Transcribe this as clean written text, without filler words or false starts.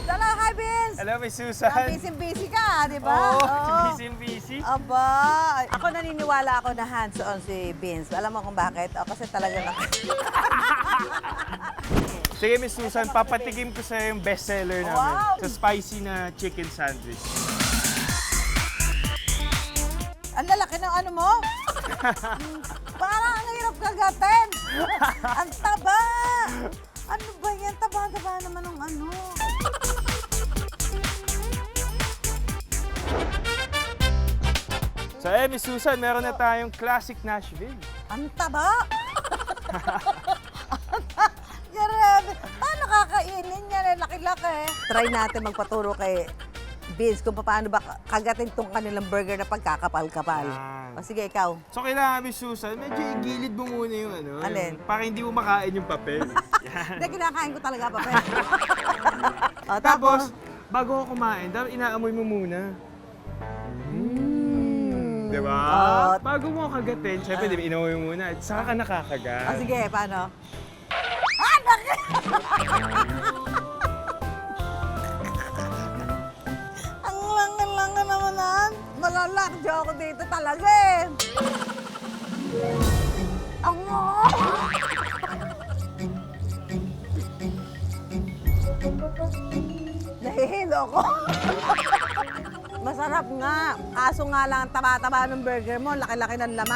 Hello, hi, Vince! Hello, Miss Susan. Busy-busy ka, di ba? Oo, busy. Aba, ako naniniwala ako na hands-on si Vince. Alam mo kung bakit? O, kasi talaga na... Sige, Miss Susan, papatikim ko sa'yo yung bestseller namin. Wow! Sa spicy na chicken sandwich. Ang lalaki ng ano mo? Parang ang hirap kagatin. Ang taba! Ano ba yan? Taba-taba naman ng ano. So, Miss Susan, meron na tayong classic Nashville. Ang taba! Grabe! Paano kakainin yan? Laki-laki. Try natin magpaturo kay Vince kung paano ba kagatin tong kanilang burger na pagkakapal-kapal. Yan. O sige, ikaw. So, kailangan, Miss Susan, medyo igilid mo muna yung ano. Alin? Para hindi mo makain yung papel. Hindi, kinakain ko talaga pa. O, Tapos, bago ko kumain, dapat inaamoy mo muna. Di ba? Bago mo kagatin, syempre, di ba, inamoy mo muna. At saka ka nakakagat. O sige, paano? Ah, laki! Ang langan-langan naman yan. Malalakjo ako dito talaga eh. Ang nahihilo ko. Masarap nga. Kaso nga lang ang taba-taba ng burger mo, laki-laki ng laman.